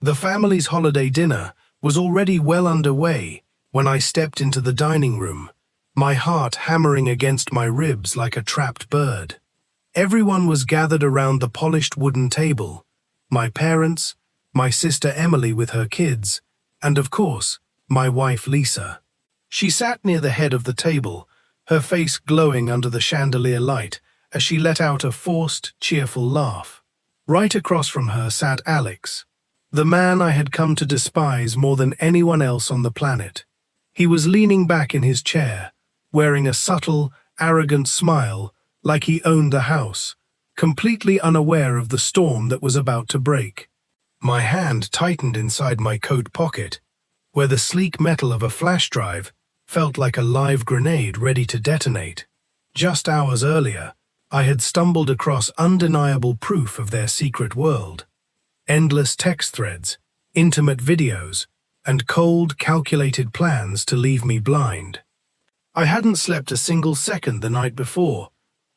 The family's holiday dinner was already well underway when I stepped into the dining room, my heart hammering against my ribs like a trapped bird. Everyone was gathered around the polished wooden table, my parents, my sister Emily with her kids, and of course, my wife Lisa. She sat near the head of the table, her face glowing under the chandelier light as she let out a forced, cheerful laugh. Right across from her sat Alex, the man I had come to despise more than anyone else on the planet. He was leaning back in his chair, wearing a subtle, arrogant smile like he owned the house, completely unaware of the storm that was about to break. My hand tightened inside my coat pocket, where the sleek metal of a flash drive felt like a live grenade ready to detonate. Just hours earlier, I had stumbled across undeniable proof of their secret world. Endless text threads, intimate videos, and cold, calculated plans to leave me blind. I hadn't slept a single second the night before,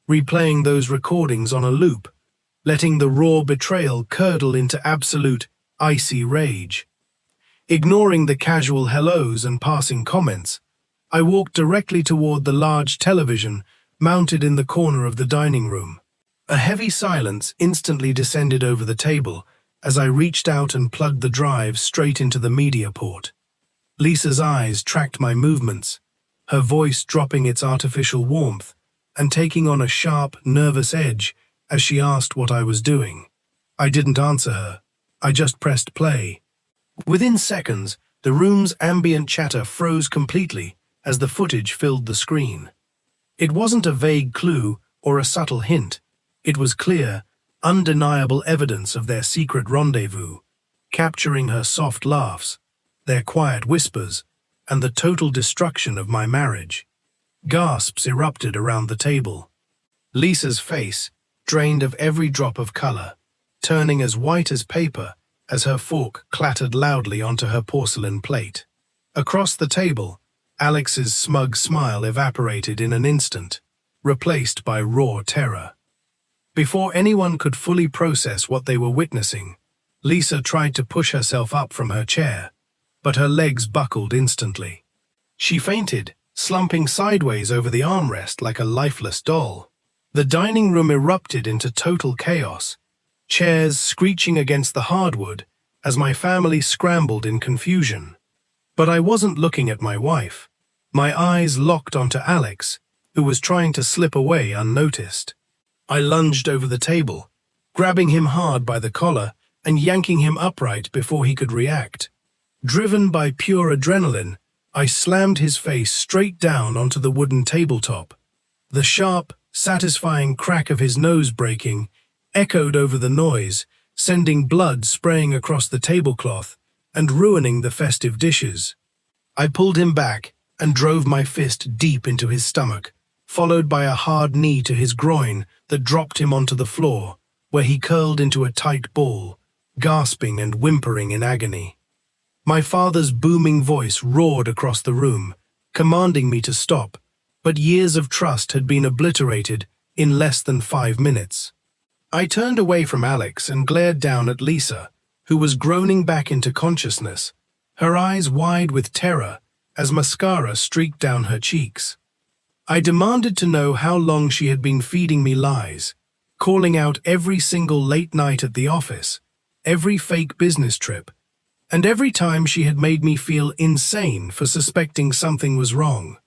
replaying those recordings on a loop, letting the raw betrayal curdle into absolute, icy rage. Ignoring the casual hellos and passing comments, I walked directly toward the large television mounted in the corner of the dining room. A heavy silence instantly descended over the table as I reached out and plugged the drive straight into the media port. Lisa's eyes tracked my movements, her voice dropping its artificial warmth and taking on a sharp, nervous edge as she asked what I was doing. I didn't answer her. I just pressed play. Within seconds, the room's ambient chatter froze completely as the footage filled the screen. It wasn't a vague clue or a subtle hint. It was clear, undeniable evidence of their secret rendezvous, capturing her soft laughs, their quiet whispers, and the total destruction of my marriage. Gasps erupted around the table. Lisa's face, drained of every drop of color, turning as white as paper as her fork clattered loudly onto her porcelain plate. Across the table, Alex's smug smile evaporated in an instant, replaced by raw terror. Before anyone could fully process what they were witnessing, Lisa tried to push herself up from her chair, but her legs buckled instantly. She fainted, slumping sideways over the armrest like a lifeless doll. The dining room erupted into total chaos, chairs screeching against the hardwood as my family scrambled in confusion. But I wasn't looking at my wife. My eyes locked onto Alex, who was trying to slip away unnoticed. I lunged over the table, grabbing him hard by the collar and yanking him upright before he could react. Driven by pure adrenaline, I slammed his face straight down onto the wooden tabletop. The sharp, satisfying crack of his nose breaking echoed over the noise, sending blood spraying across the tablecloth and ruining the festive dishes. I pulled him back and drove my fist deep into his stomach, followed by a hard knee to his groin that dropped him onto the floor, where he curled into a tight ball, gasping and whimpering in agony. My father's booming voice roared across the room, commanding me to stop, but years of trust had been obliterated in less than 5 minutes. I turned away from Alex and glared down at Lisa, who was groaning back into consciousness, her eyes wide with terror as mascara streaked down her cheeks. I demanded to know how long she had been feeding me lies, calling out every single late night at the office, every fake business trip, and every time she had made me feel insane for suspecting something was wrong.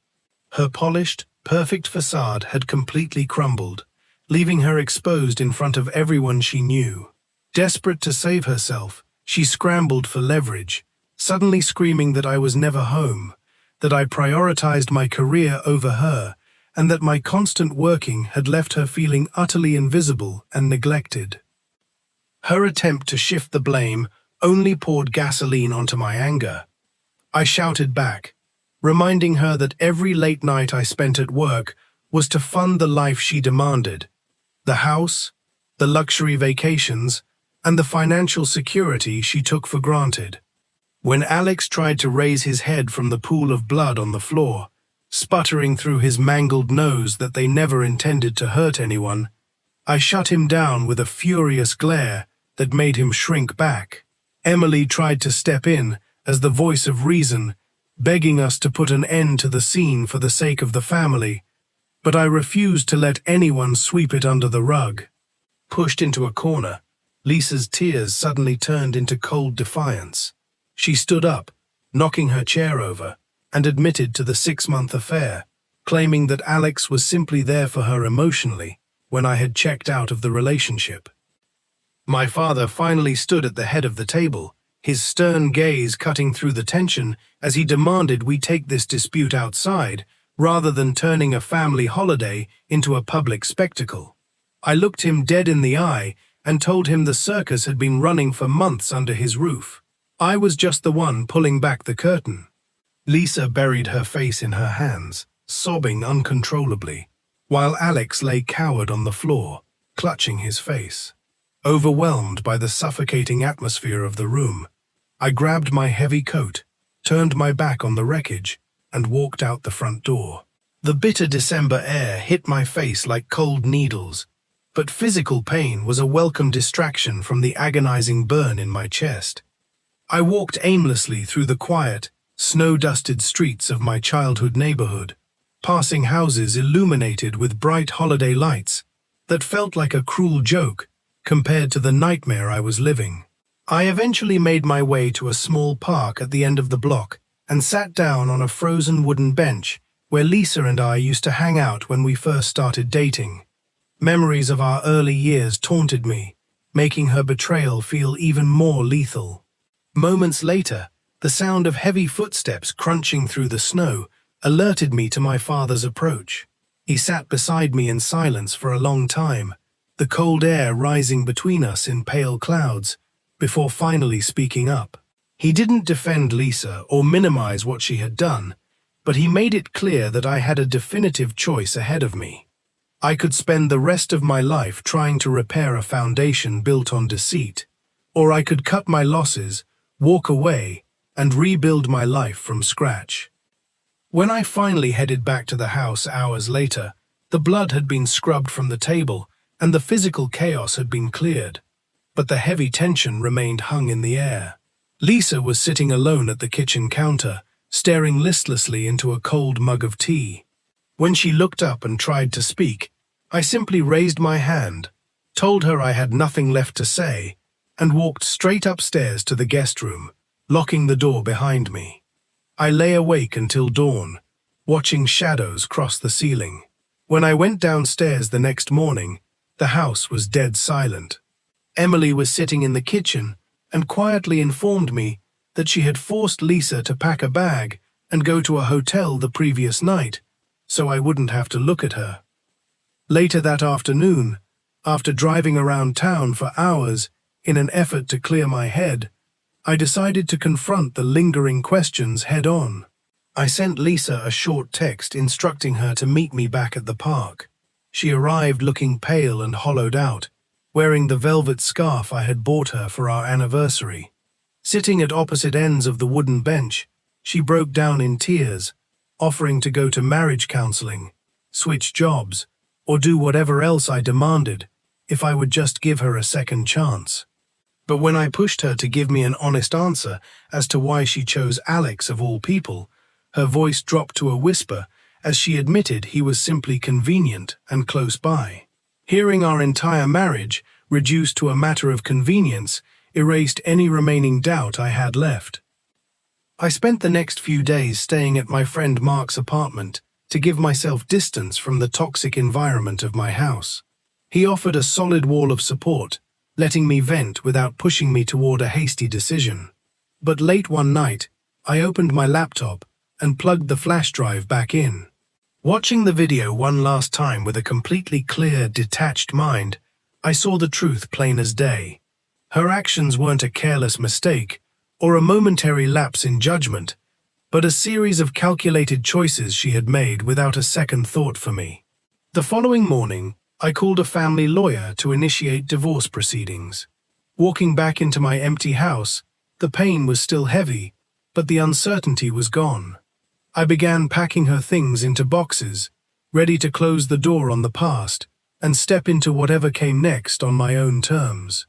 Her polished, perfect facade had completely crumbled, leaving her exposed in front of everyone she knew. Desperate to save herself, she scrambled for leverage, suddenly screaming that I was never home, that I prioritized my career over her, and that my constant working had left her feeling utterly invisible and neglected. Her attempt to shift the blame only poured gasoline onto my anger. I shouted back, reminding her that every late night I spent at work was to fund the life she demanded, the house, the luxury vacations, and the financial security she took for granted. When Alex tried to raise his head from the pool of blood on the floor, sputtering through his mangled nose that they never intended to hurt anyone, I shut him down with a furious glare that made him shrink back. Emily tried to step in as the voice of reason, begging us to put an end to the scene for the sake of the family, but I refused to let anyone sweep it under the rug. Pushed into a corner, Lisa's tears suddenly turned into cold defiance. She stood up, knocking her chair over, and admitted to the 6-month affair, claiming that Alex was simply there for her emotionally when I had checked out of the relationship. My father finally stood at the head of the table, his stern gaze cutting through the tension as he demanded we take this dispute outside rather than turning a family holiday into a public spectacle. I looked him dead in the eye and told him the circus had been running for months under his roof. I was just the one pulling back the curtain. Lisa buried her face in her hands, sobbing uncontrollably, while Alex lay cowered on the floor, clutching his face. Overwhelmed by the suffocating atmosphere of the room, I grabbed my heavy coat, turned my back on the wreckage, and walked out the front door. The bitter December air hit my face like cold needles, but physical pain was a welcome distraction from the agonizing burn in my chest. I walked aimlessly through the quiet, snow-dusted streets of my childhood neighborhood, passing houses illuminated with bright holiday lights that felt like a cruel joke compared to the nightmare I was living. I eventually made my way to a small park at the end of the block and sat down on a frozen wooden bench where Lisa and I used to hang out when we first started dating. Memories of our early years taunted me, making her betrayal feel even more lethal. Moments later, the sound of heavy footsteps crunching through the snow alerted me to my father's approach. He sat beside me in silence for a long time, the cold air rising between us in pale clouds, before finally speaking up. He didn't defend Lisa or minimize what she had done, but he made it clear that I had a definitive choice ahead of me. I could spend the rest of my life trying to repair a foundation built on deceit, or I could cut my losses, walk away, and rebuild my life from scratch. When I finally headed back to the house hours later, the blood had been scrubbed from the table and the physical chaos had been cleared, but the heavy tension remained hung in the air. Lisa was sitting alone at the kitchen counter, staring listlessly into a cold mug of tea. When she looked up and tried to speak, I simply raised my hand, told her I had nothing left to say, and walked straight upstairs to the guest room, locking the door behind me. I lay awake until dawn, watching shadows cross the ceiling. When I went downstairs the next morning, the house was dead silent. Emily was sitting in the kitchen and quietly informed me that she had forced Lisa to pack a bag and go to a hotel the previous night, so I wouldn't have to look at her. Later that afternoon, after driving around town for hours in an effort to clear my head, I decided to confront the lingering questions head-on. I sent Lisa a short text instructing her to meet me back at the park. She arrived looking pale and hollowed out, wearing the velvet scarf I had bought her for our anniversary. Sitting at opposite ends of the wooden bench, she broke down in tears, offering to go to marriage counseling, switch jobs, or do whatever else I demanded if I would just give her a second chance. But when I pushed her to give me an honest answer as to why she chose Alex of all people, her voice dropped to a whisper as she admitted he was simply convenient and close by. Hearing our entire marriage reduced to a matter of convenience erased any remaining doubt I had left. I spent the next few days staying at my friend Mark's apartment to give myself distance from the toxic environment of my house. He offered a solid wall of support, letting me vent without pushing me toward a hasty decision. But late one night, I opened my laptop and plugged the flash drive back in. Watching the video one last time with a completely clear, detached mind, I saw the truth plain as day. Her actions weren't a careless mistake or a momentary lapse in judgment, but a series of calculated choices she had made without a second thought for me. The following morning, I called a family lawyer to initiate divorce proceedings. Walking back into my empty house, the pain was still heavy, but the uncertainty was gone. I began packing her things into boxes, ready to close the door on the past and step into whatever came next on my own terms.